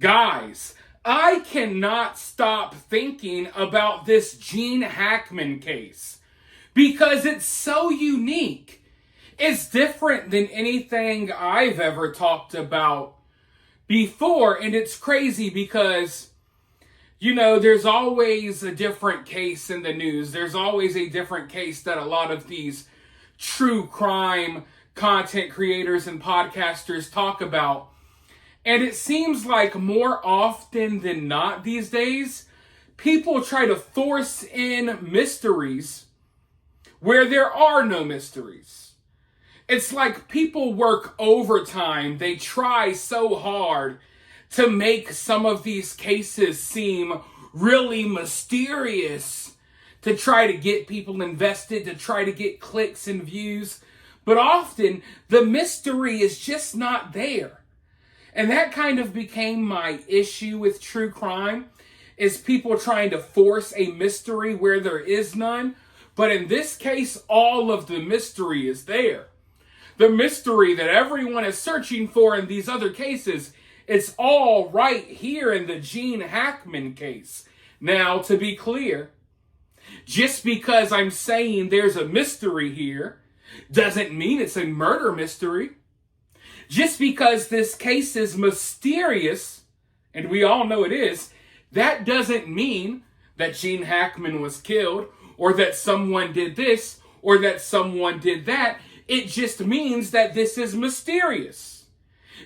Guys, I cannot stop thinking about this Gene Hackman case because it's so unique. It's different than anything I've ever talked about before, and it's crazy because, there's always a different case in the news. There's always a different case that a lot of these true crime content creators and podcasters talk about. And it seems like more often than not these days, people try to force in mysteries where there are no mysteries. It's like people work overtime. They try so hard to make some of these cases seem really mysterious, to try to get people invested, to try to get clicks and views. But often the mystery is just not there. And that kind of became my issue with true crime, is people trying to force a mystery where there is none. But in this case, all of the mystery is there. The mystery that everyone is searching for in these other cases, it's all right here in the Gene Hackman case. Now, to be clear, just because I'm saying there's a mystery here doesn't mean it's a murder mystery. Just because this case is mysterious, and we all know it is, that doesn't mean that Gene Hackman was killed, or that someone did this, or that someone did that. It just means that this is mysterious.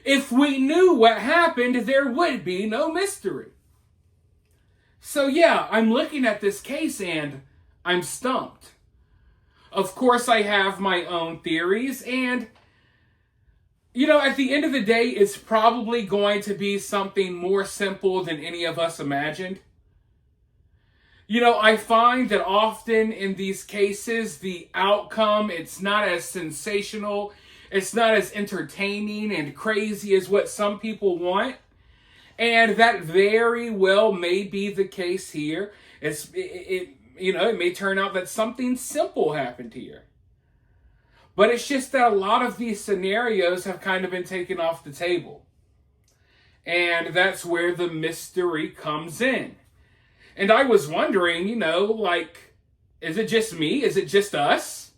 If we knew what happened, there would be no mystery. So yeah, I'm looking at this case and I'm stumped. Of course, I have my own theories, and at the end of the day, it's probably going to be something more simple than any of us imagined. I find that often in these cases, the outcome, it's not as sensational, it's not as entertaining and crazy as what some people want. And that very well may be the case here. It may turn out that something simple happened here. But it's just that a lot of these scenarios have kind of been taken off the table. And that's where the mystery comes in. And I was wondering, is it just me? Is it just us?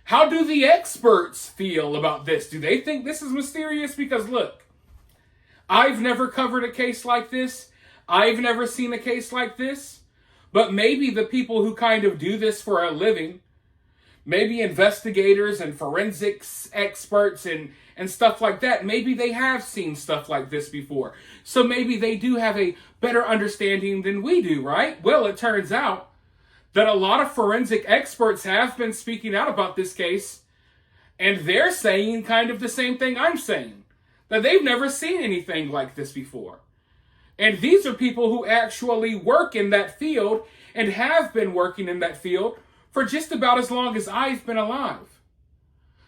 How do the experts feel about this? Do they think this is mysterious? Because look, I've never covered a case like this. I've never seen a case like this. But maybe the people who kind of do this for a living, maybe investigators and forensics experts and stuff like that, maybe they have seen stuff like this before. So maybe they do have a better understanding than we do, right? Well, it turns out that a lot of forensic experts have been speaking out about this case, and they're saying kind of the same thing I'm saying, that they've never seen anything like this before. And these are people who actually work in that field and have been working in that field for just about as long as I've been alive.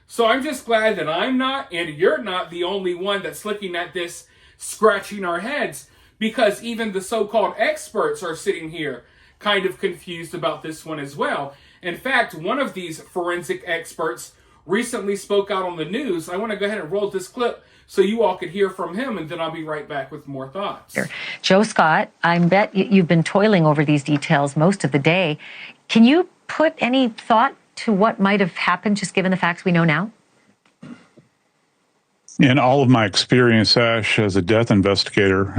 So I'm just glad that I'm not, and you're not, the only one that's looking at this scratching our heads, because even the so-called experts are sitting here kind of confused about this one as well. In fact, one of these forensic experts recently spoke out on the news. I want to go ahead and roll this clip so you all could hear from him, and then I'll be right back with more thoughts. Joe Scott, I bet you've been toiling over these details most of the day. Can you put any thought to what might have happened, just given the facts we know now? In all of my experience, Ash, as a death investigator,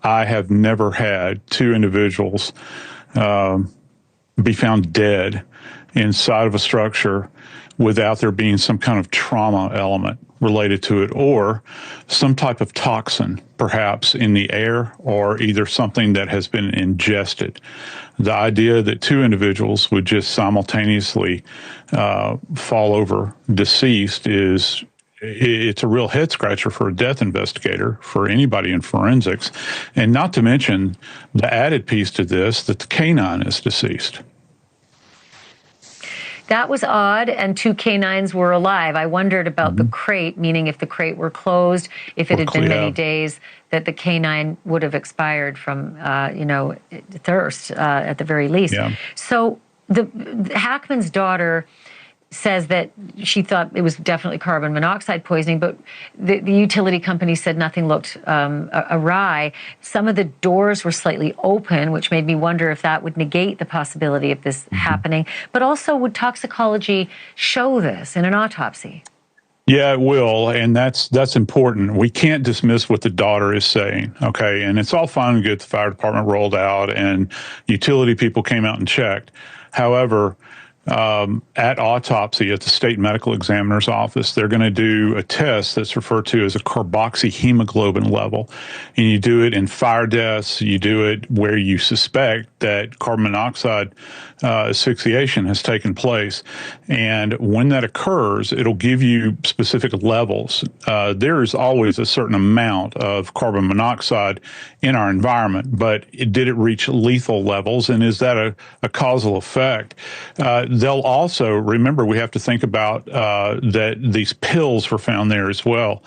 I have never had two individuals be found dead inside of a structure without there being some kind of trauma element related to it, or some type of toxin, perhaps in the air, or either something that has been ingested. The idea that two individuals would just simultaneously fall over deceased it's a real head scratcher for a death investigator, for anybody in forensics, and not to mention the added piece to this, that the canine is deceased. That was odd, and two canines were alive. I wondered about the crate, meaning if the crate were closed, if it had been many days, that the canine would have expired from, thirst at the very least. Yeah. So the Hackman's daughter says that she thought it was definitely carbon monoxide poisoning, but the utility company said nothing looked awry. Some of the doors were slightly open, which made me wonder if that would negate the possibility of this happening. But also, would toxicology show this in an autopsy? Yeah, it will, and that's important. We can't dismiss what the daughter is saying, okay? And it's all fine and good. The fire department rolled out, and utility people came out and checked. However, at autopsy at the state medical examiner's office, they're going to do a test that's referred to as a carboxyhemoglobin level. And you do it in fire deaths. You do it where you suspect that carbon monoxide asphyxiation has taken place. And when that occurs, it'll give you specific levels. There is always a certain amount of carbon monoxide in our environment, but did it reach lethal levels? And is that a causal effect? They'll also, remember, we have to think about that these pills were found there as well,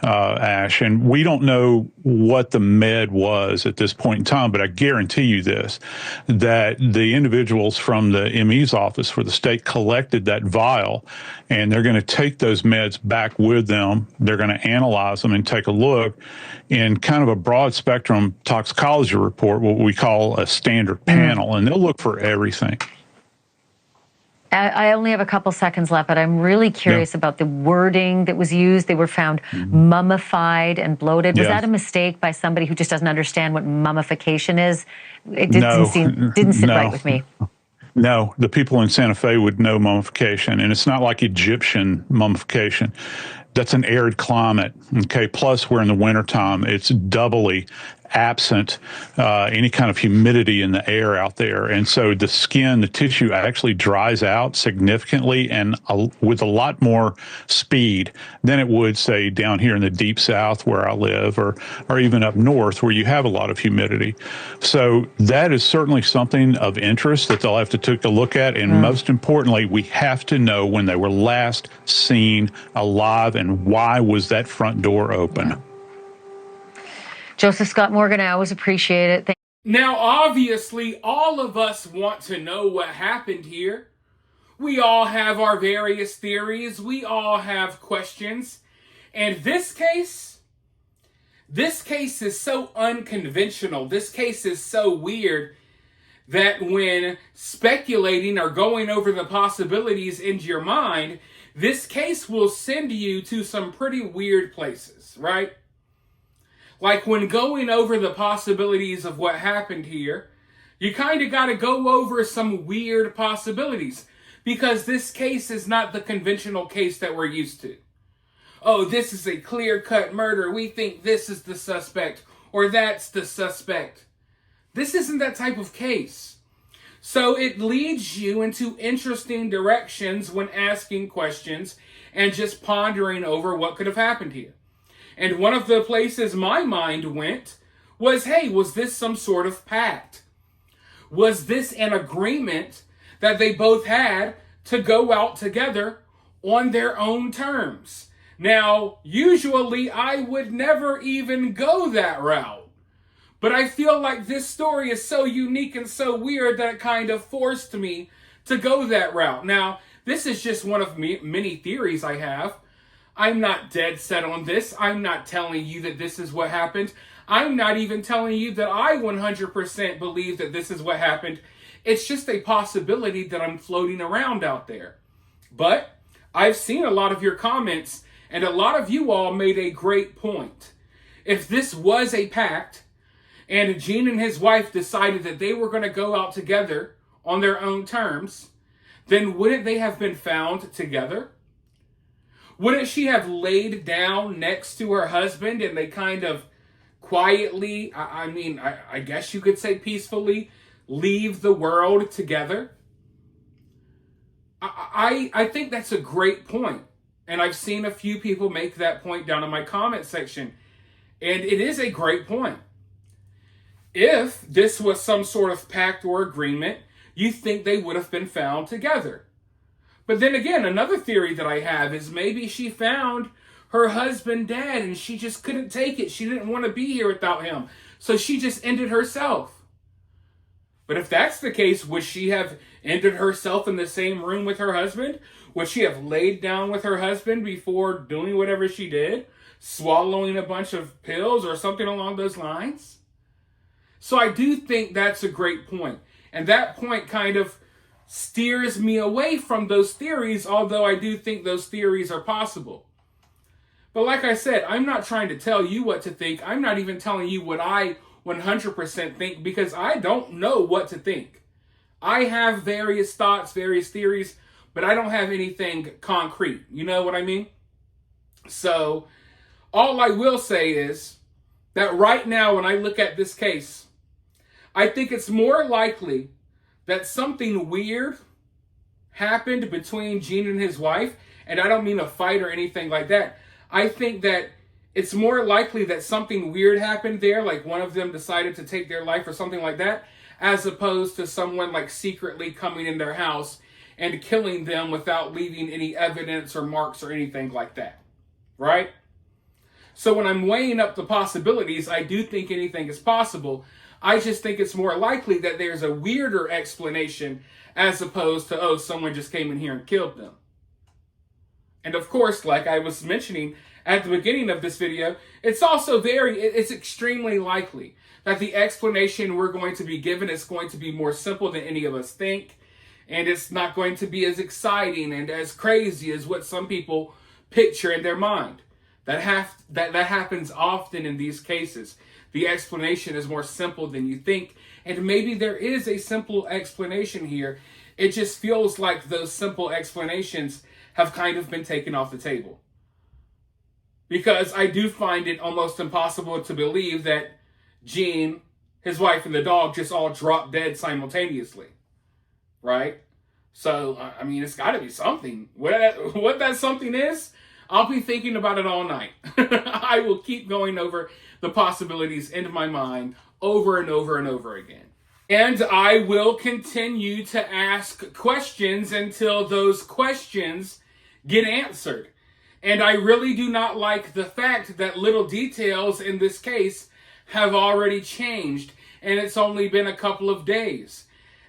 Ash, and we don't know what the med was at this point in time, but I guarantee you this, that the individuals from the ME's office where the state collected that vial, and they're going to take those meds back with them. They're going to analyze them and take a look in kind of a broad spectrum toxicology report, what we call a standard panel, and they'll look for everything. I only have a couple seconds left, but I'm really curious about the wording that was used. They were found mummified and bloated. Was that a mistake by somebody who just doesn't understand what mummification is? It didn't sit right with me. No, the people in Santa Fe would know mummification, and it's not like Egyptian mummification. That's an arid climate, okay? Plus, we're in the wintertime. It's doubly absent any kind of humidity in the air out there. And so the skin, the tissue actually dries out significantly and with a lot more speed than it would, say, down here in the deep south where I live, or even up north where you have a lot of humidity. So that is certainly something of interest that they'll have to take a look at. And most importantly, we have to know when they were last seen alive and why was that front door open. Joseph Scott Morgan, I always appreciate it. Now, obviously, all of us want to know what happened here. We all have our various theories. We all have questions. And this case is so unconventional. This case is so weird that when speculating or going over the possibilities into your mind, this case will send you to some pretty weird places, right? Like when going over the possibilities of what happened here, you kind of got to go over some weird possibilities because this case is not the conventional case that we're used to. Oh, this is a clear-cut murder. We think this is the suspect or that's the suspect. This isn't that type of case. So it leads you into interesting directions when asking questions and just pondering over what could have happened here. And one of the places my mind went was, hey, was this some sort of pact? Was this an agreement that they both had to go out together on their own terms? Now, usually I would never even go that route. But I feel like this story is so unique and so weird that it kind of forced me to go that route. Now, this is just one of many theories I have. I'm not dead set on this. I'm not telling you that this is what happened. I'm not even telling you that I 100% believe that this is what happened. It's just a possibility that I'm floating around out there. But I've seen a lot of your comments, and a lot of you all made a great point. If this was a pact, and Gene and his wife decided that they were going to go out together on their own terms, then wouldn't they have been found together? Wouldn't she have laid down next to her husband and they kind of quietly, I guess you could say peacefully, leave the world together? I think that's a great point. And I've seen a few people make that point down in my comment section. And it is a great point. If this was some sort of pact or agreement, you think they would have been found together. But then again, another theory that I have is maybe she found her husband dead and she just couldn't take it. She didn't want to be here without him. So she just ended herself. But if that's the case, would she have ended herself in the same room with her husband? Would she have laid down with her husband before doing whatever she did? Swallowing a bunch of pills or something along those lines? So I do think that's a great point. And that point kind of steers me away from those theories, although I do think those theories are possible. But like I said, I'm not trying to tell you what to think. I'm not even telling you what I 100% think, because I don't know what to think. I have various thoughts, various theories, but I don't have anything concrete. You know what I mean? So all I will say is that right now, when I look at this case, I think it's more likely that something weird happened between Gene and his wife. And I don't mean a fight or anything like that. I think that it's more likely that something weird happened there, like one of them decided to take their life or something like that, as opposed to someone like secretly coming in their house and killing them without leaving any evidence or marks or anything like that. Right? So when I'm weighing up the possibilities, I do think anything is possible. I just think it's more likely that there's a weirder explanation as opposed to, oh, someone just came in here and killed them. And of course, like I was mentioning at the beginning of this video, it's also it's extremely likely that the explanation we're going to be given is going to be more simple than any of us think. And it's not going to be as exciting and as crazy as what some people picture in their mind. That happens often in these cases. The explanation is more simple than you think. And maybe there is a simple explanation here. It just feels like those simple explanations have kind of been taken off the table. Because I do find it almost impossible to believe that Gene, his wife, and the dog just all dropped dead simultaneously. Right? So, I mean, it's got to be something. What that something is, I'll be thinking about it all night. I will keep going over the possibilities in my mind over and over and over again. And I will continue to ask questions until those questions get answered. And I really do not like the fact that little details in this case have already changed, and it's only been a couple of days.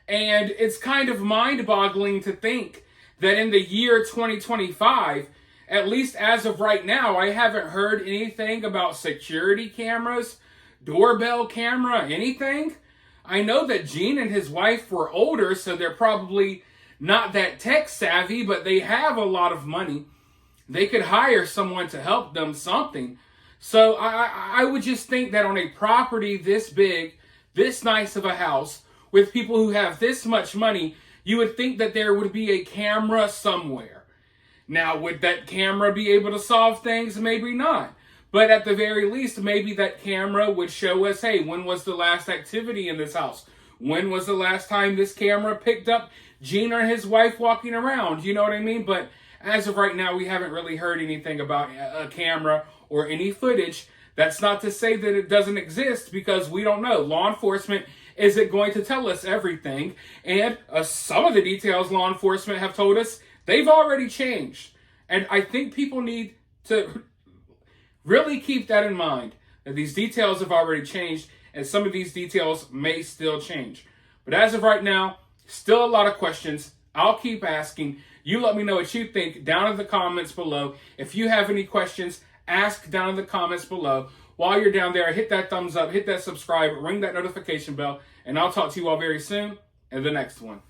And it's kind of mind-boggling to think that in the year 2025, at least as of right now, I haven't heard anything about security cameras, doorbell camera, anything. I know that Gene and his wife were older, so they're probably not that tech savvy, but they have a lot of money. They could hire someone to help them something. So I would just think that on a property this big, this nice of a house, with people who have this much money, you would think that there would be a camera somewhere. Now, would that camera be able to solve things? Maybe not. But at the very least, maybe that camera would show us, hey, when was the last activity in this house? When was the last time this camera picked up Gene or his wife walking around? You know what I mean? But as of right now, we haven't really heard anything about a camera or any footage. That's not to say that it doesn't exist, because we don't know. Law enforcement isn't going to tell us everything. And some of the details law enforcement have told us, they've already changed. And I think people need to really keep that in mind, that these details have already changed, and some of these details may still change. But as of right now, still a lot of questions. I'll keep asking. You let me know what you think down in the comments below. If you have any questions, ask down in the comments below. While you're down there, hit that thumbs up, hit that subscribe, ring that notification bell, and I'll talk to you all very soon in the next one.